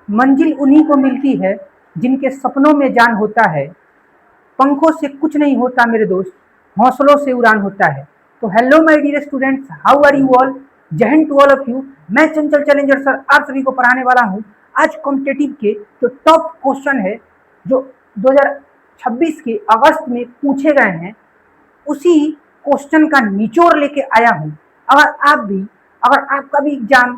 मंजिल उन्हीं को मिलती है जिनके सपनों में जान होता है। पंखों से कुछ नहीं होता मेरे दोस्त, हौसलों से उड़ान होता है। तो hello my dear students, how are you all? जय हिंद टू ऑल ऑफ यू। मैं चंचल चैलेंजर सर आप सभी को पढ़ाने वाला हूँ। आज कॉम्पिटेटिव के जो टॉप क्वेश्चन है, जो 2026 के अगस्त में पूछे गए हैं, उसी क्वेश्चन का निचोड़ लेके आया हूँ। अगर आपका भी एग्जाम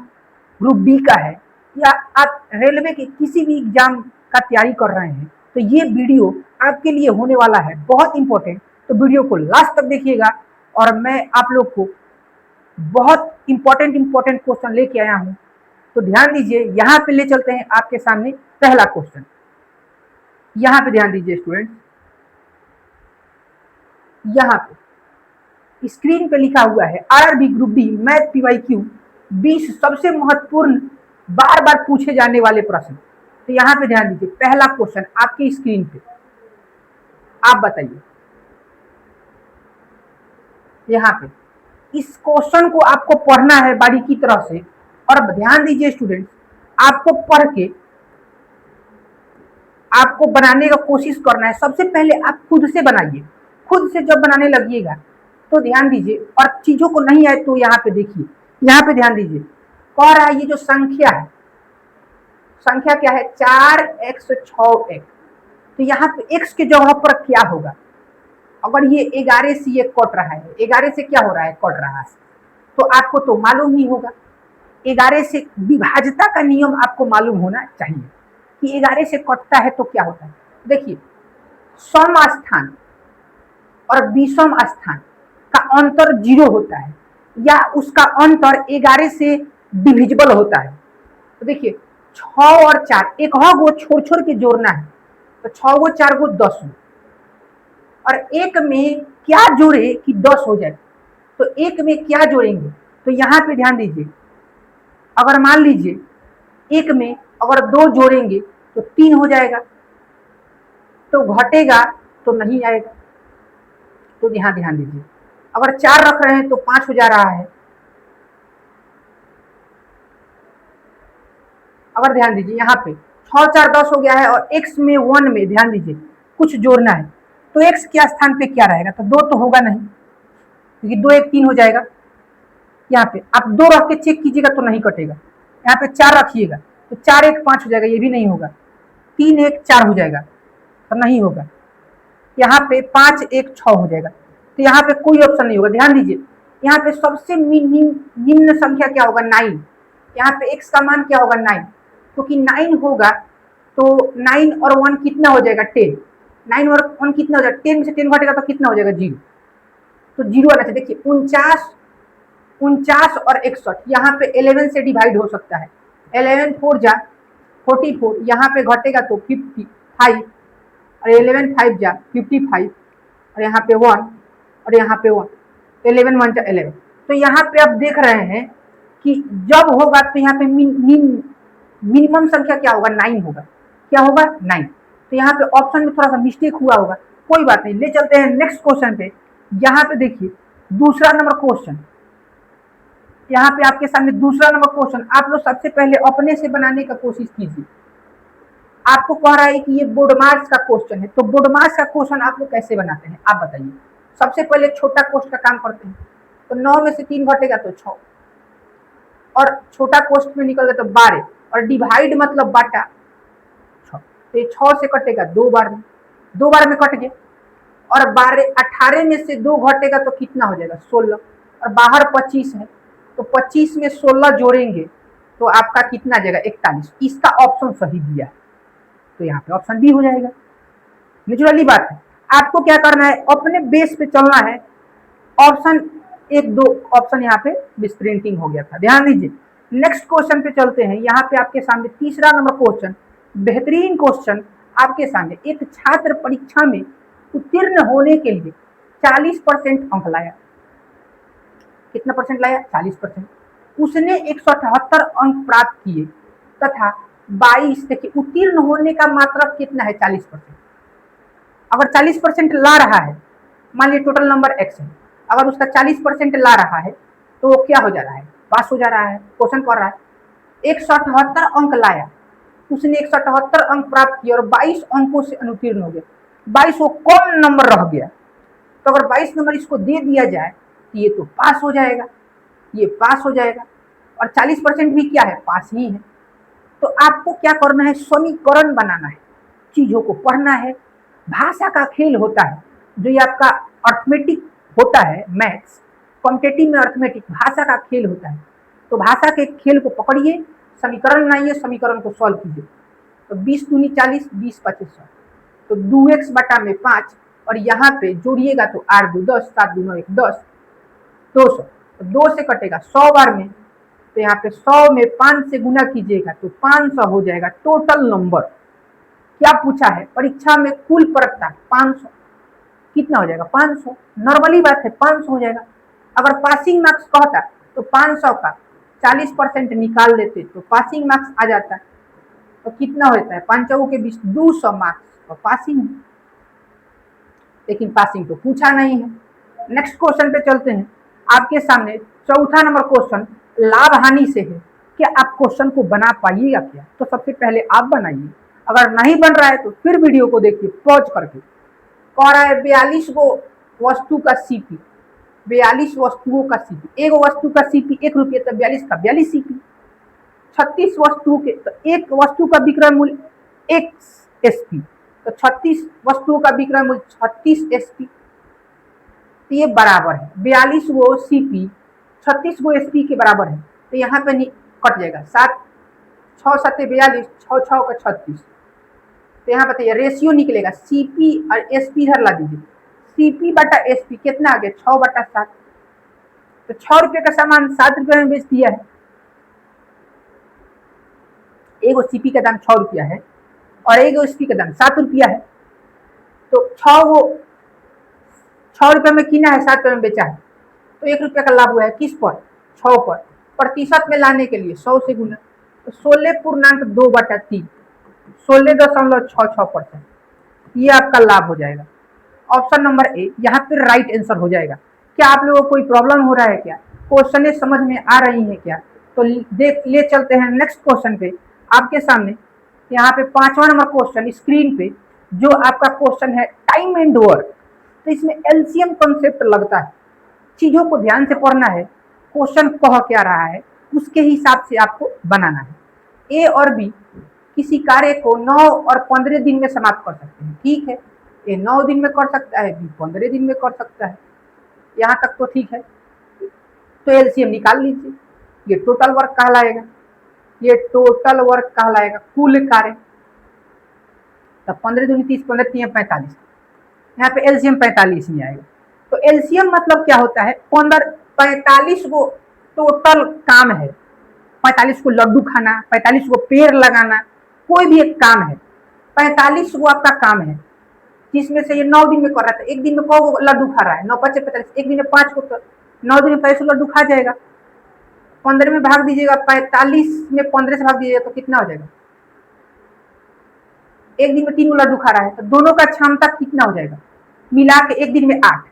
ग्रुप बी का है, या आप रेलवे के किसी भी एग्जाम का तैयारी कर रहे हैं, तो ये वीडियो आपके लिए होने वाला है बहुत इंपॉर्टेंट। तो वीडियो को लास्ट तक देखिएगा, और मैं आप लोग को बहुत इंपॉर्टेंट क्वेश्चन लेके आया हूँ। तो ध्यान दीजिए, यहाँ पे ले चलते हैं आपके सामने पहला क्वेश्चन। यहाँ पे ध्यान दीजिए स्टूडेंट, यहाँ पे स्क्रीन पे लिखा हुआ है RRB group D math PYQ 20 सबसे महत्वपूर्ण बार बार पूछे जाने वाले प्रश्न। तो यहाँ पे ध्यान दीजिए, पहला क्वेश्चन आपकी स्क्रीन पे, आप बताइए। यहाँ पे इस क्वेश्चन को आपको पढ़ना है बारीकी तरह से, और ध्यान दीजिए स्टूडेंट्स, आपको पढ़ के आपको बनाने का कोशिश करना है। सबसे पहले आप खुद से बनाइए। खुद से जब बनाने लगिएगा तो ध्यान दीजिए, और चीजों को नहीं आए तो यहाँ पे देखिए, यहाँ पे ध्यान दीजिए, कह रहा है ये जो संख्या है, संख्या क्या है? 4x 6x। तो यहाँ पे x के जगह पर क्या होगा? अगर ये 11 से ये कट रहा है, 11 से क्या हो रहा है? कट रहा है, तो आपको तो मालूम ही होगा। 11 से विभाज्यता का नियम आपको मालूम होना चाहिए कि 11 से कटता है तो क्या होता है। देखिए, सम स्थान और विषम स्थान का अंतर 0 होता है, या उसका अंतर 11 से डिविजिबल होता है। तो देखिए, 6 और 4 एक गो छोड़ छोड़ के जोड़ना है, तो 6 गो 4 गो 10 हो, और एक में क्या जोड़े कि 10 हो जाए, तो एक में क्या जोड़ेंगे? तो यहाँ पे ध्यान दीजिए, अगर मान लीजिए एक में अगर 2 जोड़ेंगे तो 3 हो जाएगा, तो घटेगा तो नहीं आएगा। तो यहाँ ध्यान दीजिए, अगर 4 रख रहे हैं तो 5 हो जा रहा है। अगर ध्यान दीजिए, यहाँ पे 6 4 10 हो गया है, और x में 1 में ध्यान दीजिए कुछ जोड़ना है, तो x के स्थान पे क्या रहेगा? तो 2 तो होगा नहीं, क्योंकि 2 1 3 हो जाएगा। यहाँ पे आप 2 रख के चेक कीजिएगा तो नहीं कटेगा। यहाँ पे 4 रखिएगा तो 4 1 5 हो जाएगा, ये भी नहीं होगा। 3 1 4 हो जाएगा, तो नहीं होगा। यहाँ पे 5 1 6 हो जाएगा, तो यहाँ पे कोई ऑप्शन नहीं होगा। ध्यान दीजिए, यहाँ पे सबसे निम्न संख्या क्या होगा? 9। यहाँ पे x का मान क्या होगा? 9, क्योंकि 9 होगा तो 9 और 1 कितना हो जाएगा? 10। 9 और 1 कितना हो जाएगा? 10 में से 10 घटेगा तो कितना हो जाएगा? 0। तो 0 आना चाहिए। देखिए, 49 और 61, यहाँ पे 11 से डिवाइड हो सकता है। 11 4 जा 44, यहाँ पे घटेगा तो 55, और 11 5 जा 55, और यहाँ पे 1, और यहाँ पे 1, तो 11 1 जा 11। तो यहाँ पे आप देख रहे हैं कि जब होगा तो यहाँ पे मिनिमम संख्या क्या होगा? 9 होगा। क्या होगा? 9। तो यहाँ पे ऑप्शन में थोड़ा सा मिस्टेक हुआ होगा, कोई बात नहीं। ले चलते हैं नेक्स्ट क्वेश्चन पे। यहाँ पे देखिए, दूसरा नंबर क्वेश्चन, यहाँ पे आपके सामने दूसरा नंबर क्वेश्चन। आप लोग सबसे पहले अपने से बनाने का कोशिश कीजिए। आपको कह रहा है कि ये बोर्ड मार्क्स का क्वेश्चन है, तो बोर्ड मार्क्स का क्वेश्चन आप लोग कैसे बनाते हैं आप बताइए। सबसे पहले छोटा कोष्ठ का काम करते हैं, तो 9 में से 3 घटेगा तो 6, और छोटा कोष्ठ में निकल गया तो 12, और डिवाइड मतलब बाटा 6, तो ये 6 से कटेगा 2 बार में, 2 बार में कट गया। और 18 में से 2 घटेगा तो कितना हो जाएगा? 16, और बाहर 25 है, तो 25 में 16 जोड़ेंगे तो आपका कितना जाएगा? 41। इसका ऑप्शन सही दिया है, तो यहाँ पे ऑप्शन बी हो जाएगा। नेचुरली बात है, आपको क्या करना है? अपने बेस पे चलना है। ऑप्शन 1 2 ऑप्शन यहाँ पे मिसप्रिंटिंग हो गया था, ध्यान दीजिए। नेक्स्ट क्वेश्चन पे चलते हैं। यहाँ पे आपके सामने तीसरा नंबर क्वेश्चन, बेहतरीन क्वेश्चन आपके सामने। एक छात्र परीक्षा में उत्तीर्ण होने के लिए 40% अंक लाया। कितना परसेंट लाया? 40%। उसने 178 अंक प्राप्त किए तथा 22, देखिए उत्तीर्ण होने का मात्रक कितना है? 40%। अगर 40% ला रहा है, मान लीजिए टोटल नंबर x है, अगर उसका 40% ला रहा है तो वो क्या हो जा रहा है? पास हो जा रहा है। क्वेश्चन पढ़ रहा है, 178 अंक लाया उसने 178 अंक प्राप्त किए और 22 अंकों से अनुत्तीर्ण हो गया, 22 वो कम नंबर रह गया। तो अगर 22 नंबर इसको दे दिया जाए तो ये तो पास हो जाएगा, ये पास हो जाएगा। और 40% भी क्या है, पास ही है। तो आपको क्या करना है, समीकरण बनाना है, चीजों को पढ़ना है। भाषा का खेल होता है, जो ये आपका अर्थमेटिक होता है, मैथ्स क्वांटिटेटिव में अर्थमेटिक भाषा का खेल होता है। तो भाषा के खेल को पकड़िए, समीकरण बनाइए, समीकरण को सॉल्व कीजिए। तो 20 दूनी 40, 20 25 100, तो 2x बटा में 5, और यहाँ पे जोड़िएगा तो 8 2 10, 7 दूनो 1 10, 200। तो 2 से कटेगा 100 बार में, तो यहाँ पे 100 में 5 से गुना कीजिएगा तो 500 हो जाएगा टोटल नंबर। क्या पूछा है परीक्षा में, कुल प्रत्ता 500, कितना हो जाएगा 500। नॉर्मली बात है 500 हो जाएगा। अगर पासिंग मार्क्स कहता तो 500 का 40% निकाल लेते तो पासिंग मार्क्स आ जाता। तो कितना होता है, 5 के 20, 200 मार्क्स तो पासिंग है। लेकिन पासिंग तो पूछा नहीं है। नेक्स्ट क्वेश्चन पे चलते हैं। आपके सामने चौथा नंबर क्वेश्चन लाभ हानि से है। क्या आप क्वेश्चन को बना पाइएगा क्या? तो सबसे पहले आप बनाइए, अगर नहीं बन रहा है तो फिर वीडियो को देखिए पॉज करके। कह रहा है 42 गो वस्तु का सीपी, 42 वस्तुओं का सीपी, एक वस्तु का सीपी 1 रुपये, तो 42 का 42 सीपी। 36 वस्तुओं के, तो एक वस्तु का विक्रय मूल्य 1 एसपी, तो 36 वस्तुओं का विक्रय मूल्य 36 एसपी। तो ये बराबर है 42 गो सीपी 36 गो एसपी के बराबर है। तो यहाँ पे कट जाएगा 7 6 7 42, 6 6 का 36। तो यहाँ बताइए रेशियो निकलेगा, सीपी और एसपी इधर ला दीजिए, सीपी बटा एसपी कितना आ गया 6 बटा 7। तो 6 रुपये का सामान 7 रुपये में बेच दिया है। एक सीपी का दाम 6 रुपया है और एक एसपी का दाम 7 रुपया है। तो 6 रुपये में किना है, 7 रुपये में बेचा है, तो 1 रुपया का लाभ हुआ है किस पर, 6 पर। प्रतिशत में लाने के लिए 100 से गुना, तो 16.2 बटा 3, 16.66%, ये आपका लाभ हो जाएगा। ऑप्शन नंबर ए यहाँ पे राइट आंसर हो जाएगा। क्या आप लोगों को कोई प्रॉब्लम हो रहा है क्या, क्वेश्चन समझ में आ रही है क्या? तो देख ले चलते हैं नेक्स्ट क्वेश्चन पे। आपके सामने यहाँ पे 5वां नंबर क्वेश्चन स्क्रीन पे, जो आपका क्वेश्चन है टाइम एंड वर्क। तो इसमें एलसीएम कॉन्सेप्ट लगता है, चीजों को ध्यान से पढ़ना है, क्वेश्चन कह क्या रहा है उसके हिसाब से आपको बनाना है। ए और बी किसी कार्य को 9 और 15 दिन में समाप्त कर सकते हैं, ठीक है। ए 9 दिन में कर सकता है, बी 15 दिन में कर सकता है, यहाँ तक तो ठीक है। तो एलसीएम निकाल लीजिए, ये टोटल वर्क कहलाएगा, ये टोटल वर्क कहलाएगा, कुल कार्य। तो 15 दूनी 30, 15 3 45, यहाँ पे एलसीएम 45 ही आएगा। तो एलसीएम मतलब क्या होता है, 45 को टोटल काम है, 45 को लड्डू खाना, 45 को पेड़ लगाना, कोई भी एक काम है, 45 को आपका काम है, जिसमें से ये 9 दिन में कर रहा था। एक दिन में को लड्डू खा रहा है, 9 5 45, एक दिन में 5 को, तो 9 दिन में 45 लड्डू खा जाएगा। 15 में भाग दीजिएगा, 45 में 15 से भाग दीजिएगा तो कितना हो जाएगा, एक दिन में 3 लड्डू खा रहा है, तो दोनों का क्षमता कितना हो जाएगा मिला के, एक दिन में 8।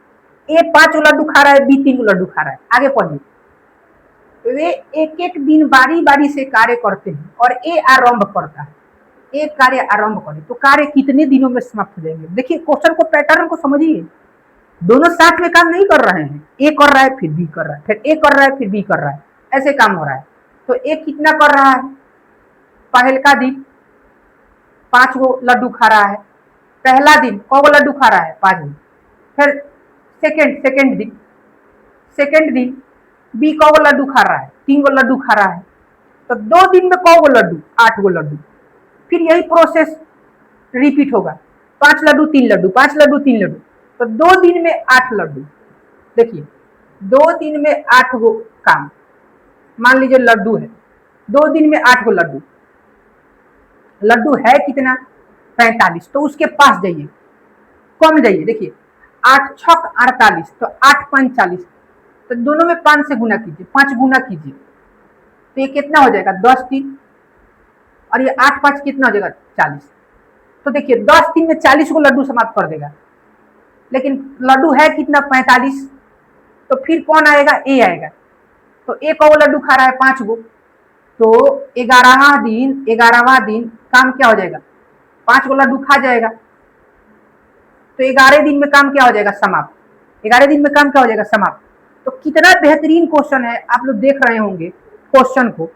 ए 5 लड्डू खा रहा है, बी 3 लड्डू खा रहा है। आगे पढ़िए, वे एक एक दिन बारी बारी से कार्य करते हैं और ए आरंभ करता है, एक कार्य आरंभ करे तो कार्य कितने दिनों में समाप्त हो जाएंगे। देखिए क्वेश्चन को, पैटर्न को समझिए, दोनों साथ में काम नहीं कर रहे हैं, ए कर रहा है फिर बी कर रहा है, फिर ए कर रहा है फिर बी कर रहा है, ऐसे काम हो रहा है। तो ए कितना कर रहा है, पहल का दिन 5 गो लड्डू खा रहा है, पहला दिन कौ गो लड्डू खा रहा है 5 गो। फिर सेकेंड दिन बी कौ गो लड्डू खा रहा है, 3 गो लड्डू खा रहा है, तो 2 दिन में कौ गो लड्डू, 8 गो लड्डू। फिर यही प्रोसेस रिपीट होगा, 5 लड्डू 3 लड्डू, 5 लड्डू 3 लड्डू, तो 2 दिन में 8 लड्डू। देखिए 2 दिन में 8 गो काम, मान लीजिए लड्डू है, 2 दिन में 8 गो लड्डू, लड्डू है कितना 45, तो उसके पास जाइए, कम जाइए, देखिए 8 छक 48, तो 8 5 40, तो दोनों में 5 से गुना कीजिए, 5 गुना कीजिए, तो ये कितना हो जाएगा 10 दिन, और ये 8 5 कितना हो जाएगा 40। तो देखिए 10 दिन में 40 को लड्डू समाप्त कर देगा, लेकिन लड्डू है कितना 45, तो फिर कौन आएगा, ए आएगा। तो ए को लड्डू खा रहा है 5 गो, तो 11वां दिन काम क्या हो जाएगा, 5 को लड्डू खा जाएगा, तो 11 दिन में काम क्या हो जाएगा, समाप्त। 11 दिन में काम क्या हो जाएगा, समाप्त। तो कितना बेहतरीन क्वेश्चन है, आप लोग देख रहे होंगे क्वेश्चन को।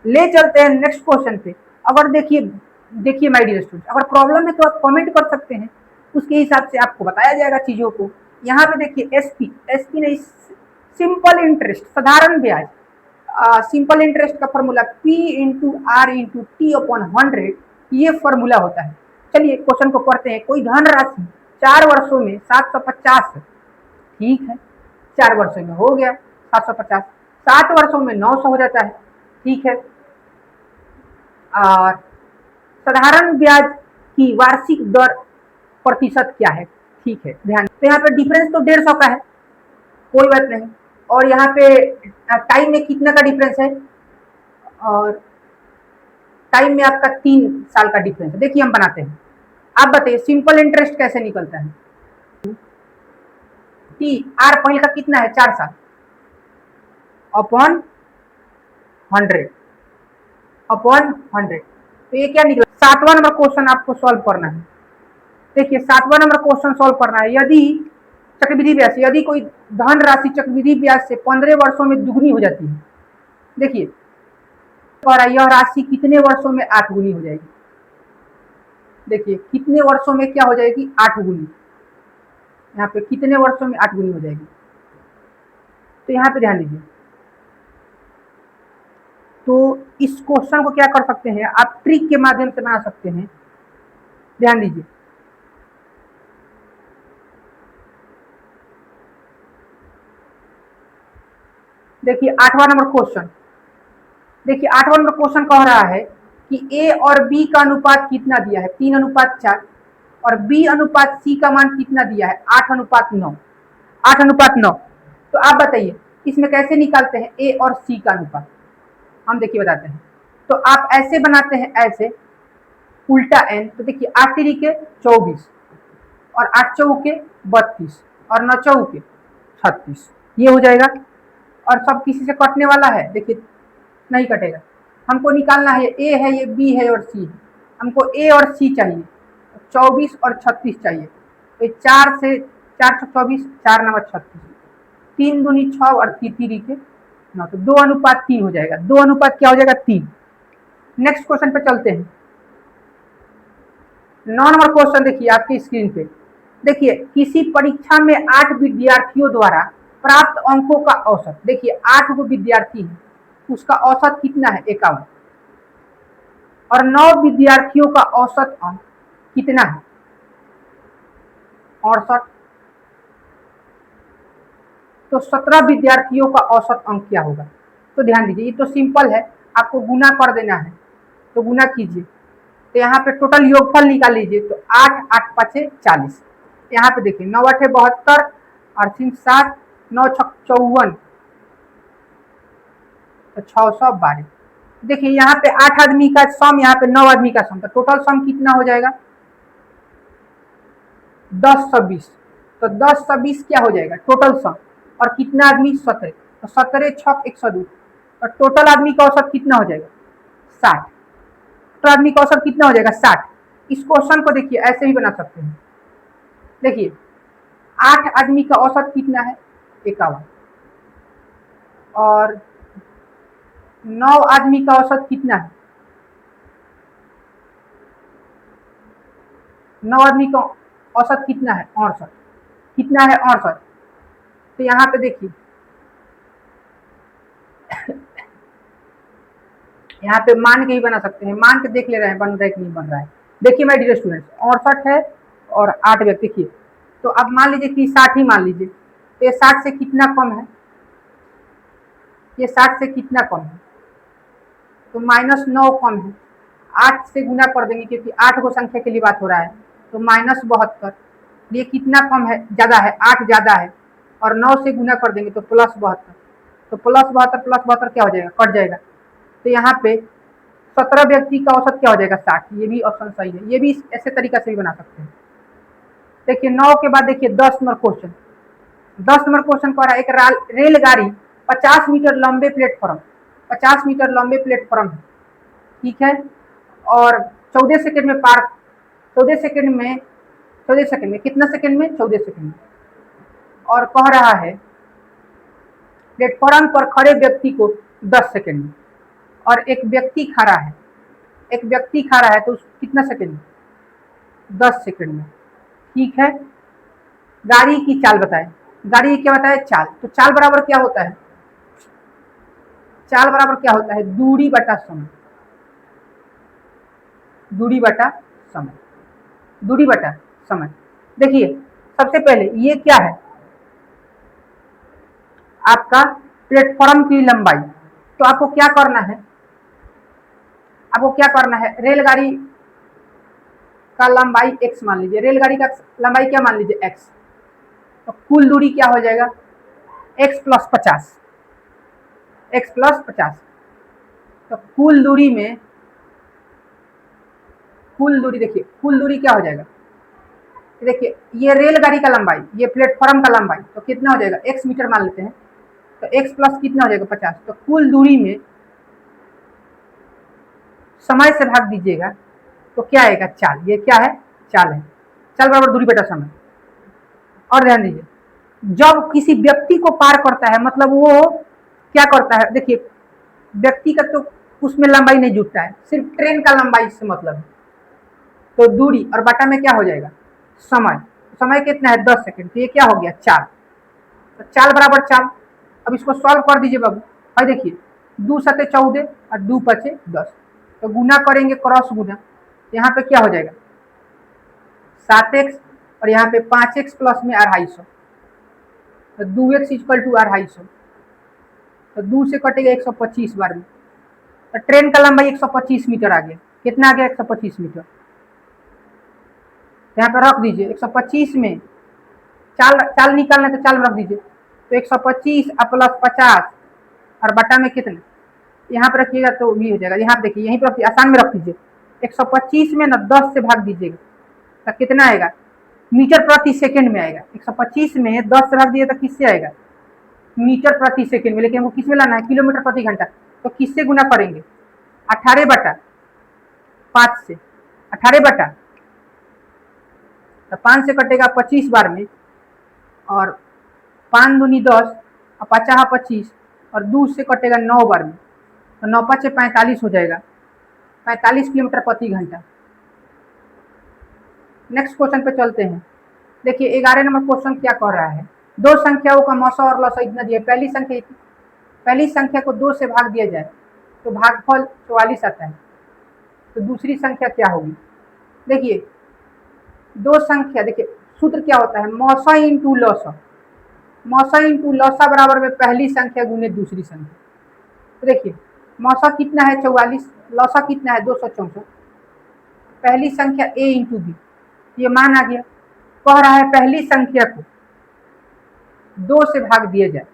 ले चलते हैं नेक्स्ट क्वेश्चन पे। अगर देखिए माय डियर स्टूडेंट, अगर प्रॉब्लम है तो आप कमेंट कर सकते हैं, उसके हिसाब से आपको बताया जाएगा चीजों को। यहाँ पे देखिए एसपी नहीं, सिंपल इंटरेस्ट, साधारण ब्याज। सिंपल इंटरेस्ट का formula P into R into T upon 100, ये फॉर्मूला होता है। चलिए क्वेश्चन को पढ़ते हैं। कोई धनराशि 4 वर्षों में 750, ठीक है, 4 वर्षों में हो गया 750, 7 वर्षों में 900 हो जाता है, ठीक है। और साधारण ब्याज की वार्षिक दर प्रतिशत क्या है, ठीक है, ध्यान। तो यहाँ पे डिफरेंस तो 150 का है, कोई बात नहीं। और यहाँ पे टाइम में कितना का डिफरेंस है, और टाइम में आपका 3 साल का डिफरेंस है। देखिए हम बनाते हैं, आप बताइए सिंपल इंटरेस्ट कैसे निकलता है। टी आर पहले का कितना है, 4 साल अपॉन 100 अपॉन 100, तो ये क्या निकला। 7वां नंबर क्वेश्चन आपको सॉल्व करना है। देखिए 7वां नंबर क्वेश्चन सॉल्व करना है। यदि चक्रवृद्धि ब्याज से, यदि कोई धन राशि चक्रवृद्धि ब्याज से 15 वर्षों में दुगनी हो जाती है, देखिए और यह राशि कितने वर्षों में 8 गुनी हो जाएगी। देखिए कितने वर्षों में क्या हो जाएगी, 8 गुनी। यहाँ पे कितने वर्षों में 8 गुनी हो जाएगी, तो यहाँ पे ध्यान दीजिए। तो इस क्वेश्चन को क्या कर सकते हैं आप, ट्रिक के माध्यम से बना सकते हैं। ध्यान दीजिए, देखिए 8वां नंबर क्वेश्चन, देखिए 8वां नंबर क्वेश्चन कह रहा है कि ए और बी का अनुपात कितना दिया है, 3:4, और बी अनुपात सी का मान कितना दिया है, 8:9, 8:9। तो आप बताइए इसमें कैसे निकालते हैं ए और सी का अनुपात, हम देखिए बताते हैं। तो आप ऐसे बनाते हैं, ऐसे उल्टा एन। तो देखिए 8 तिरिके 24, और 8 चौके 32, और 9 चौके 36, ये हो जाएगा। और सब किसी से कटने वाला है, देखिए नहीं कटेगा। हमको निकालना है, ए है, ये बी है और सी है। हमको ए और सी चाहिए, 24 और 36 चाहिए। तो 4 से 4 24, 4 9 36, 3 दूनी 6 और 3 तिरिके 9, तो 2:3 हो जाएगा। 2 अनुपात क्या हो जाएगा, 3। नेक्स्ट क्वेश्चन पे चलते हैं। 9 नंबर क्वेश्चन देखिए आपकी स्क्रीन पे। देखिए किसी परीक्षा में 8 विद्यार्थियों द्वारा प्राप्त अंकों का औसत, देखिए 8 वो विद्यार्थी है, उसका औसत कितना है, 51, और 9 विद्यार्थियों का औसत अंक कितना है, 68। तो 17 विद्यार्थियों का औसत अंक क्या होगा। तो ध्यान दीजिए, ये तो सिंपल है, आपको गुना कर देना है, तो गुना कीजिए। तो यहाँ पे टोटल योगफल निकाल लीजिए, तो 8 8 5 40। यहाँ पे देखिए 9 8 72, और 3 7, 9 6 54, तो 612। देखिए यहाँ पे 8 आदमी का सम, यहाँ पे 9 आदमी का सम, तो टोटल सम कितना हो जाएगा, 10 26। तो 10 26 क्या हो जाएगा टोटल सम, और कितना आदमी, 17, तो 17 6 102, और टोटल आदमी का औसत कितना हो जाएगा, 60। टोटल आदमी का औसत कितना हो जाएगा, 60। इस क्वेश्चन को देखिए ऐसे भी बना सकते हैं। देखिए 8 आदमी का औसत कितना है, 51, और 9 आदमी का औसत कितना है, 9 आदमी का औसत कितना है, 68। कितना है, 68। तो यहाँ पे देखिए यहाँ पे मान के ही बना सकते हैं, मान के देख ले रहे हैं बन रहा है कि नहीं बन रहा है। देखिए माय डियर स्टूडेंट्स, 68 है और 8 व्यक्ति, देखिए। तो अब मान लीजिए कि 60 ही मान लीजिए, तो ये 60 से कितना कम है, ये 60 से कितना कम है, तो -9 कम है। 8 से गुना कर देंगे, क्योंकि 8 को संख्या के लिए बात हो रहा है, तो -72। ये कितना कम है, ज्यादा है, 8 ज्यादा है, और 9 से गुना कर देंगे तो +72। तो +72 क्या हो जाएगा, कट जाएगा। तो यहाँ पे 17 व्यक्ति का औसत क्या हो जाएगा, 60। ये भी ऑप्शन सही है, ये भी ऐसे तरीका से भी बना सकते हैं। देखिए 9 के बाद देखिए 10 नंबर क्वेश्चन। 10 नंबर क्वेश्चन कह रहा है, एक रेलगाड़ी 50 मीटर लंबे प्लेटफॉर्म, 50 मीटर लंबे प्लेटफॉर्म है, ठीक है, और 14 सेकंड में पार, 14 सेकंड में कितना सेकंड में, 14 सेकंड में। और कह रहा है प्लेटफॉर्म पर खड़े व्यक्ति को 10 सेकंड में, और एक व्यक्ति खड़ा है, तो कितना सेकंड में, 10 सेकंड में। ठीक है, गाड़ी की चाल बताए, गाड़ी क्या बताए, चाल। तो चाल बराबर क्या होता है, दूरी बटा समय, दूरी बटा समय। देखिए सबसे पहले ये क्या है, आपका प्लेटफॉर्म की लंबाई। तो आपको क्या करना है, रेलगाड़ी का लंबाई x मान लीजिए, रेलगाड़ी का लंबाई क्या मान लीजिए, x। तो कुल दूरी क्या हो जाएगा, x प्लस 50। तो कुल दूरी देखिए, कुल दूरी क्या हो जाएगा, देखिए ये रेलगाड़ी का लंबाई, ये प्लेटफॉर्म का लंबाई, तो कितना हो जाएगा, x मीटर मान लेते हैं। तो x प्लस कितना हो जाएगा, 50। तो कुल दूरी में समय से भाग दीजिएगा तो क्या आएगा, चाल। ये क्या है, चाल है। चाल बराबर दूरी बटा समय। और ध्यान दीजिए, जब किसी व्यक्ति को पार करता है, मतलब वो क्या करता है, देखिए व्यक्ति का तो उसमें लंबाई नहीं जुटता है, सिर्फ ट्रेन का लंबाई से मतलब है। तो दूरी और बटा में क्या हो जाएगा, समय कितना है, 10 सेकंड। तो ये क्या हो गया, चाल। तो चाल बराबर चाल। अब इसको सॉल्व कर दीजिए बाबू। और देखिए 2×7=14 और 2×5=10। तो गुना करेंगे, क्रॉस गुना, यहाँ पे क्या हो जाएगा, 7x, और यहाँ पे 5x प्लस में 250। तो 2x = 250। तो 2 से कटेगा 125 बार में। तो ट्रेन का लंबाई 125 मीटर आ गया। कितना आ गया, 125 मीटर। यहाँ पे रख दीजिए 125 में चाल निकालना, तो चाल में रख दीजिए। तो 125 प्लस 50 और बटा में कितना, यहाँ पे रखिएगा तो भी हो जाएगा। यहाँ पे देखिए, यहीं पर रखिए, आसान में रख दीजिए। 125 में ना 10 से भाग दीजिएगा तो कितना आएगा, मीटर प्रति सेकंड में आएगा। 125 में 10 से भाग दिए तो किससे आएगा, मीटर प्रति सेकंड में। लेकिन हमको किस में लाना है, किलोमीटर प्रति घंटा। तो किससे गुना करेंगे, 18/5 से, 18 तो 5 से कटेगा 25 बार में, और 5 दूनी 10 और 50 25, और 2 से कटेगा 9 बार में। तो 9×5=45 हो जाएगा, 45 किलोमीटर प्रति घंटा। नेक्स्ट क्वेश्चन पे चलते हैं। देखिए 11 नंबर क्वेश्चन क्या कह रहा है, दो संख्याओं का मौसा और लसा इतना दिया। पहली संख्या को 2 से भाग दिया जाए तो भागफल 44 आता है। तो दूसरी संख्या क्या होगी, देखिए दो संख्या, देखिए सूत्र क्या होता है, मौसा इंटू लसा। मौसा इंटू लसा बराबर में पहली संख्या गुने दूसरी संख्या। तो देखिए मौसा कितना है, 44, लसा कितना है, 264। पहली संख्या a इंटू बी, ये मान आ गया। कह रहा है पहली संख्या को 2 से भाग दिया जाए,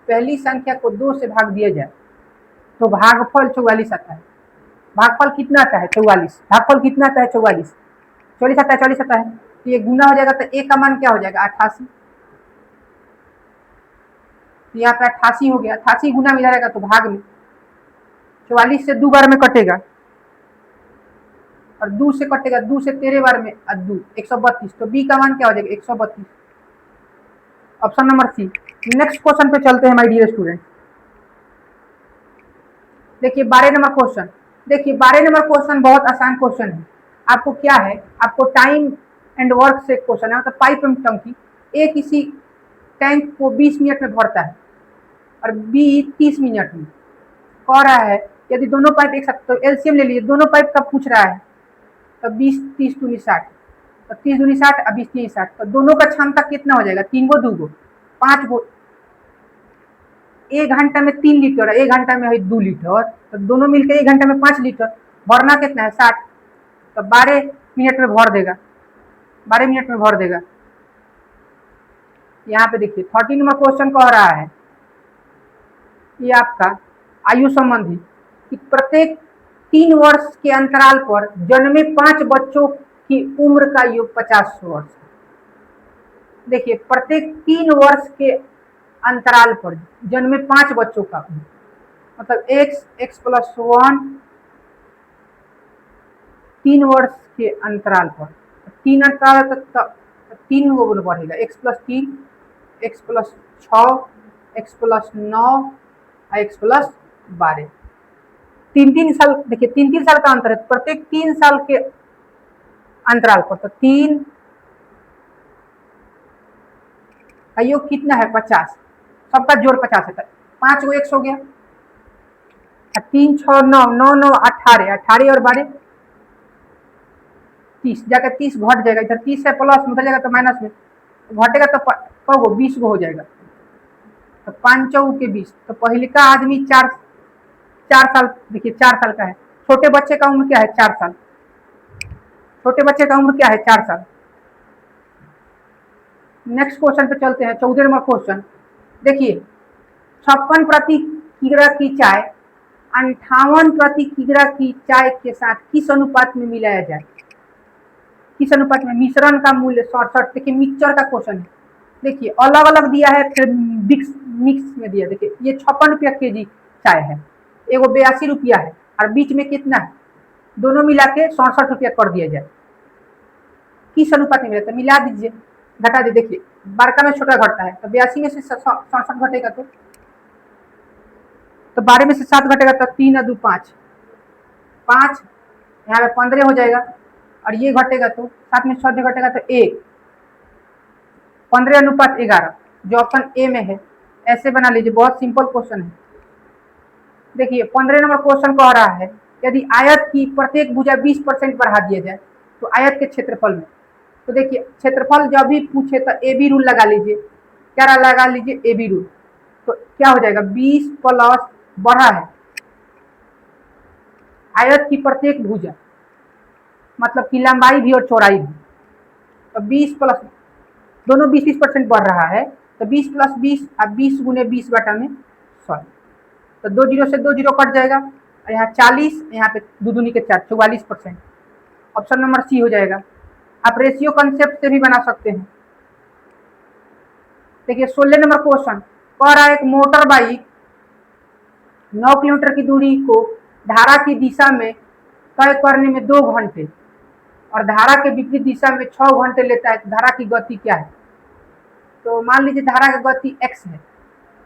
पहली संख्या को 2 से भाग दिया जाए तो भागफल 44 आता है। भागफल कितना आता है, 44। भागफल कितना आता है, 44। 44 आता है, 44 आता है। तो ये गुना हो जाएगा, तो a का मान क्या हो जाएगा, 88। तो यहाँ पे 88 हो गया। 88 गुना में जाएगा तो भाग में 44 से 2 बार में कटेगा, और 2 से कटेगा, 2 से 13 बार में, 2 132। तो बी का मान क्या हो जाएगा, 132। Option number C. Next question पे चलते हैं माय डियर स्टूडेंट। देखिए 12 नंबर क्वेश्चन। देखिए 12 नंबर क्वेश्चन बहुत आसान क्वेश्चन है। आपको क्या है, आपको टाइम एंड वर्क से क्वेश्चन है। मतलब पाइप एंड टंकी, ए किसी टैंक को 20 मिनट में भरता है और बी 30 मिनट में। कह रहा है यदि दोनों पाइप एक साथ, तो एलसीएम ले लीजिए, दोनों पाइप का पूछ रहा है। तो 20 30 दूनी 60, तो 30 दूनी 60 और 20 3 60। तो दोनों का क्षमता कितना हो जाएगा, 3 गो 2 गो 5 गो। 1 घंटा में 3 लीटर, 1 घंटा में है 2 लीटर, तो दोनों मिलकर 1 घंटा में 5 लीटर। भरना कितना है, 60। तो 12 मिनट में भर देगा, 12 मिनट में भर देगा। यहाँ पे देखिए 13 नंबर क्वेश्चन कह रहा है ये आपका आयु संबंधी कि प्रत्येक 3 वर्ष के अंतराल पर जन्मे 5 बच्चों की उम्र का योग 50 वर्ष। देखिए प्रत्येक 3 वर्ष के अंतराल पर जन्मे 5 बच्चों का, मतलब x+1 3 वर्ष के अंतराल पर, 3 अंतराल तक 3 बढ़ेगा, x+3, x+6, x+9, x+12। 3-3 साल, देखिए 3-3 साल का अंतर है, प्रत्येक 3 साल के अंतराल पर, तो 3 का योग कितना है 50, सबका जोड़ 50 है, 5 को x हो गया, 3 6 9 9 9 18, 18 और 12 30, जाकर 30 घट जाएगा, इधर 30 है प्लस में, उधर जाएगा तो माइनस में, तो घटेगा तो कब 20 को हो जाएगा, तो 5 चौक के 20। तो पहले का आदमी 4 साल, देखिए 4 साल का है, छोटे बच्चे का उम्र क्या है 4 साल, छोटे बच्चे का उम्र क्या है 4 साल। नेक्स्ट क्वेश्चन पे चलते हैं, 14 नंबर क्वेश्चन देखिए, 56 प्रति किग्रा की चाय 58 प्रति किग्रा की चाय के साथ किस अनुपात में मिलाया जाए, किस अनुपात में, मिश्रण का मूल्य 67। देखिए मिक्सचर का क्वेश्चन है, देखिए अलग अलग दिया है, फिर मिक्स में दिया, देखिए ये 56 रुपया केजी चाय है, एगो 82 रुपया है, और बीच में कितना है, दोनों मिला के 67 रुपया कर दिया जाए, किस अनुपात में मिला, तो मिला दीजिए, घटा दे, देखिए बड़का में छोटा घटता है, तो 82 में से 67 घटेगा तो 12 में से 7 घटेगा तो 3 और 2 5, 5 यहाँ पे 15 हो जाएगा, और ये घटेगा तो 7 में 6 घटेगा तो 1, 15:11, जो ऑप्शन ए में है, ऐसे बना लीजिए, बहुत सिंपल क्वेश्चन है। देखिए 15 नंबर क्वेश्चन कह रहा है, यदि आयत की प्रत्येक भुजा 20% बढ़ा दिया जाए तो आयत के क्षेत्रफल में, तो देखिए क्षेत्रफल जब भी पूछे तो ए बी रूल लगा लीजिए, क्या लगा लीजिए, ए बी रूल, तो क्या हो जाएगा 20 प्लस बढ़ा है आयत की प्रत्येक भुजा, मतलब कि लंबाई भी और चौड़ाई भी, तो 20 प्लस, दोनों 20% बढ़ रहा है, तो 20 + 20 अब 20 × 20 बटा में 100, तो 2 जीरो से 2 जीरो कट जाएगा, और यहाँ 40, यहाँ पे 2 दूनी के 4, 44%, ऑप्शन नंबर सी हो जाएगा। आप रेशियो कंसेप्ट से भी बना सकते हैं। देखिए 16 नंबर क्वेश्चन कह रहा है, एक मोटर बाइक 9 किलोमीटर की दूरी को धारा की दिशा में तय करने में 2 घंटे और धारा के विपरीत दिशा में 6 घंटे लेता है, धारा की गति क्या है, तो मान लीजिए धारा की गति x है,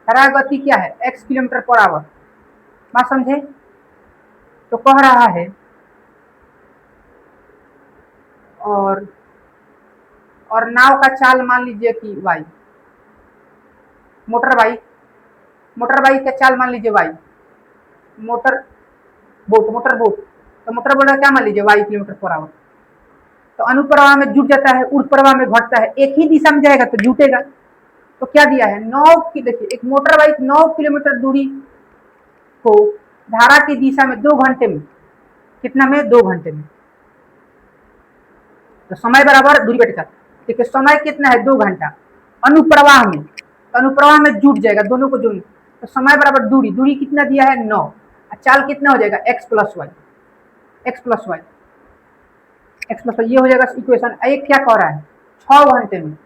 धारा की गति क्या है x किलोमीटर/आवर, बात समझे, तो कह रहा है और नाव का चाल मान लीजिए कि y, मोटर बाइक का चाल मान लीजिए y, मोटर बोट, तो मोटर बोट का क्या मान लीजिए y किलोमीटर/आवर, तो अनुप्रवाह में जुट जाता है, ऊर्ध्वप्रवाह में घटता है, एक ही दिशा में जाएगा तो जुटेगा, तो क्या दिया है 9 की, देखिए एक मोटर बाइक 9 किलोमीटर दूरी को धारा की दिशा में 2 घंटे में, कितना में 2 घंटे में, तो समय बराबर दूरी बटे 7, देखिए समय कितना है 2 घंटा, अनुप्रवाह में, तो अनुप्रवाह में जुट जाएगा, दोनों को जोड़, तो समय बराबर दूरी कितना दिया है 9, चाल कितना हो जाएगा x + y, ये हो जाएगा इक्वेशन। एक क्या कह रहा है 6 घंटे में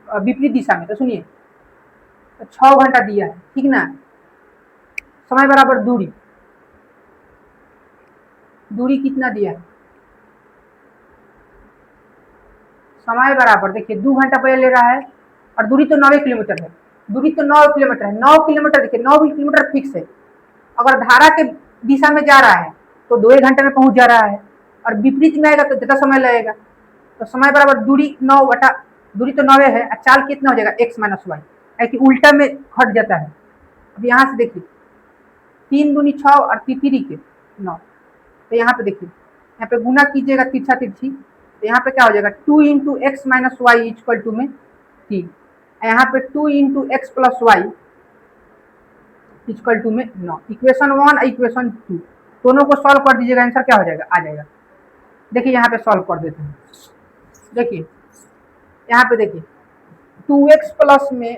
विपरीत दिशा में, तो सुनिए तो 6 घंटा दिया है, ठीक ना, समय बराबर दूरी कितना दिया है, समय बराबर, देखिए 2 घंटा पहले ले रहा है, और दूरी तो 9 किलोमीटर है, 9 किलोमीटर है, 9 किलोमीटर, देखिए 9 किलोमीटर फिक्स है, अगर धारा के दिशा में जा रहा है तो 2 घंटे में पहुंच जा रहा है, और विपरीत में आएगा तो ज़्यादा समय लगेगा, तो समय बराबर दूरी 9 बटा, दूरी तो 9 है, चाल कितना हो जाएगा x - y, है कि उल्टा में घट जाता है। अब यहाँ से देखिए 3 दूनी 6 और तितरी के 9, तो यहाँ पे देखिए, यहाँ पे गुना कीजिएगा तिरछा तिरछी, तो यहाँ पे क्या हो जाएगा 2 × x - y = में 3, यहाँ पे 2 × x + y = में 9, इक्वेशन 1 और इक्वेशन 2 दोनों को सॉल्व कर दीजिएगा, आंसर क्या हो जाएगा, आ जाएगा। देखिए यहाँ पे सॉल्व कर देते हैं, देखिए यहाँ पे देखिए 2x प्लस में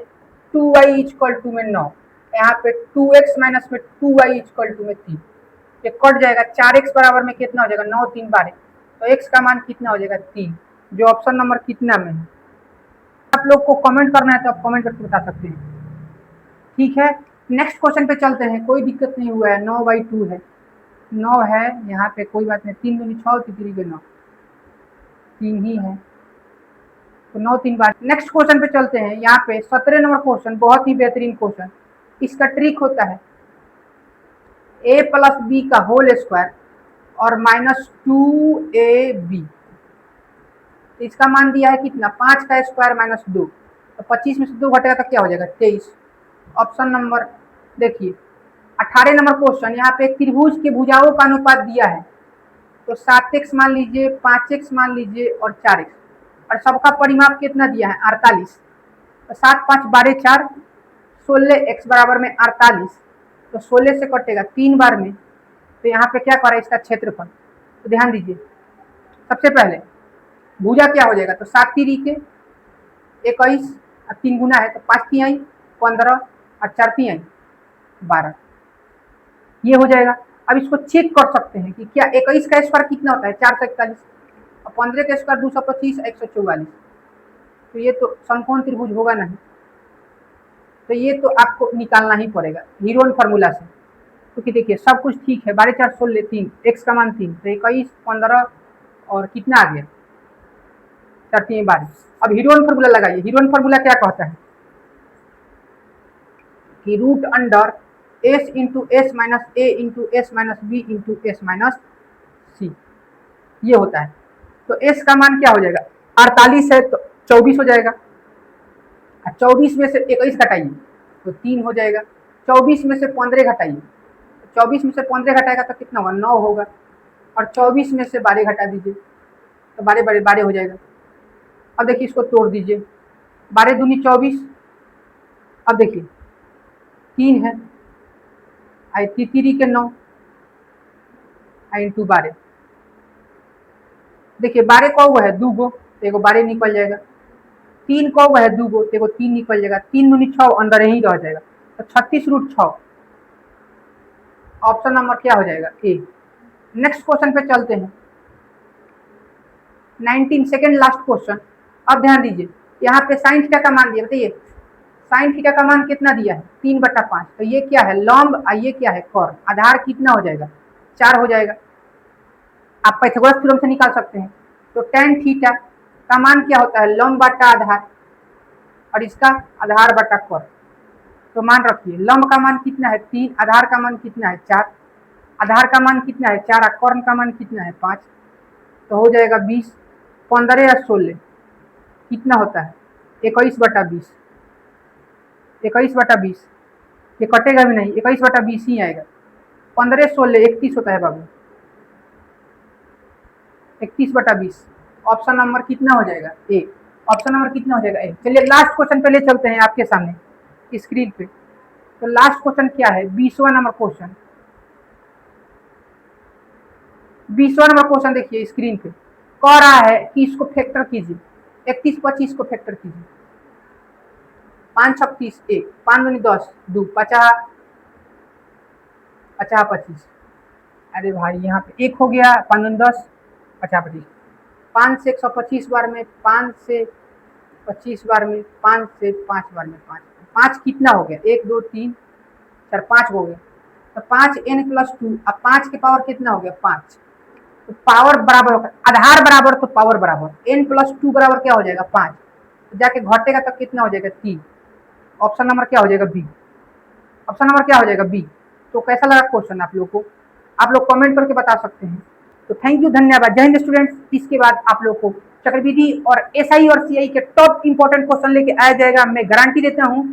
2y = में 9, यहाँ पे 2x माइनस में 2y = में 3, ये कट जाएगा, 4x बराबर में कितना हो जाएगा 9 3 12, तो x का मान कितना हो जाएगा 3, जो ऑप्शन नंबर कितना में है। आप लोग को कमेंट करना है तो आप कमेंट करके बता सकते हैं, ठीक है। नेक्स्ट क्वेश्चन पे चलते हैं, कोई दिक्कत नहीं हुआ है, 9/2 है। 9 है यहाँ पे, कोई बात नहीं, 3 दूनी 6, 3 के 9, 3 ही है, तो 9 3 बार। नेक्स्ट क्वेश्चन पे चलते हैं। यहाँ पे 17 नंबर क्वेश्चन, बहुत ही बेहतरीन क्वेश्चन। इसका ट्रिक होता है a प्लस बी का होल स्क्वायर और -2ab। इसका मान दिया है कितना, 5 का स्क्वायर -2, तो 25 में से 2 घटेगा तो क्या हो जाएगा, 23। ऑप्शन नंबर देखिए। 18 नंबर क्वेश्चन, यहाँ पे एक त्रिभुज के भुजाओं का अनुपात दिया है, तो 7x मान लीजिए, 5x मान लीजिए और 4x, और सबका परिमाप कितना दिया है, 48। तो 7 5 12 4, 16x बराबर में 48, तो 16 से कटेगा 3 बार में, तो यहाँ पे क्या करें, इसका क्षेत्रफल। तो ध्यान दीजिए, सबसे पहले भुजा क्या हो जाएगा, तो 7 3 के 21, 3 गुना है तो 5 3 आई 15 और 4 3 आई 12, ये हो जाएगा। अब इसको चेक कर सकते हैं कि क्या 21 का स्क्वायर कितना होता है, 441, और 15 का स्क्वायर 225, 144, तो ये तो समकोण त्रिभुज होगा नहीं, तो ये तो आपको निकालना ही पड़ेगा हीरोन फार्मूला से, क्योंकि देखिए सब कुछ ठीक है। 12 4 16 3, एक्स का मान 3, तो 21 15 और कितना आ गया, 4 3 12। अब हीरोन फार्मूला लगाइए। हीरोन फार्मूला क्या कहता है कि root under S into S minus A into S minus B into S minus C, ये होता है। तो एस का मान क्या हो जाएगा, 48 है तो 24 हो जाएगा, 24 में से 21 घटाइए तो 3 हो जाएगा, 24 में से 15 घटाइए, 24 में से 15 घटाएगा तो कितना होगा, 9 होगा, और 24 में से 12 घटा दीजिए तो 12 12 12 हो जाएगा। अब देखिए इसको तोड़ दीजिए, 12 दूनी 24, अब देखिए 3 है, आई 3 के 9 आई इंटू 12, देखिए 12 को वो है 2 गो, तो एगो 12 निकल जाएगा, 3 को वो है 2 गो, तो एगो 3 निकल जाएगा, 3 दूनी 6 अंदर ही रह जाएगा, तो 36 रूट 6। ऑप्शन नंबर क्या हो जाएगा, ए। नेक्स्ट क्वेश्चन पे चलते हैं। 19 सेकेंड लास्ट क्वेश्चन। अब ध्यान दीजिए, यहाँ पे साइन थीटा का मान दिया, बताइए साइन थीटा का मान कितना दिया है, 3/5, तो ये क्या है, लंब, और ये क्या है, कॉर्ड। आधार कितना हो जाएगा, 4 हो जाएगा। आप पाइथागोरस थ्योरम से निकाल सकते हैं। तो tan थीटा का मान क्या होता है, लंब बटा आधार, और इसका आधार बटा कॉर्ड। तो मान रखिए, लंब का मान कितना है 3, आधार का मान कितना है 4, आधार का मान कितना है 4, और कॉर्ड का मान कितना है 5, तो हो जाएगा 20। 15 या 16 कितना होता है, 21/20, 21/20, ये कटेगा भी नहीं, 21/20 ही आएगा। 15 16 31 होता है बाबू, 31/20। ऑप्शन नंबर कितना हो जाएगा, ए। ऑप्शन नंबर कितना हो जाएगा, ए। चलिए लास्ट क्वेश्चन पे ले चलते हैं आपके सामने स्क्रीन पे। तो लास्ट क्वेश्चन क्या है, 20वां नंबर क्वेश्चन। 20वां नंबर क्वेश्चन देखिए स्क्रीन पे, कह रहा है कि इसको फैक्टर कीजिए, 31 25 को फैक्टर कीजिए, 5 36 1, 5 दूनी 10, 2 50 50 25, अरे भाई यहाँ पे 1 हो गया, 5 दूनी 10 50 25, 5 से 125 बार में, 5 से 25 बार में, 5 से 5 बार में, 5 कितना हो गया, 1 2 3 4 5 हो गया, तो 5n+2, अब 5 के पावर कितना हो गया 5, तो पावर बराबर होगा, आधार बराबर तो पावर बराबर, n+2 बराबर क्या हो जाएगा 5, तो जाके घटेगा तो कितना हो जाएगा 3। ऑप्शन नंबर क्या हो जाएगा, बी। ऑप्शन नंबर क्या हो जाएगा, बी। तो कैसा लगा क्वेश्चन आप लोग को, आप लोग कमेंट करके बता सकते हैं। तो थैंक यू, धन्यवाद, जय हिंद स्टूडेंट्स। इसके बाद आप लोग को चक्रविधि और एसआई और सीआई के टॉप इंपॉर्टेंट क्वेश्चन लेके आया जाएगा। मैं गारंटी देता हूँ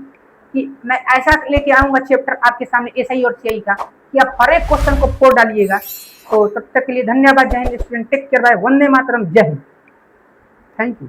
कि मैं ऐसा लेके आऊंगा चैप्टर आपके सामने एसआई और सीआई का कि आप हर एक क्वेश्चन को फोड़ डालिएगा। तो तब तक के लिए धन्यवाद, जय हिंद स्टूडेंट, टेक केयर, बाय, वंदे मातरम, जय हिंद, थैंक यू।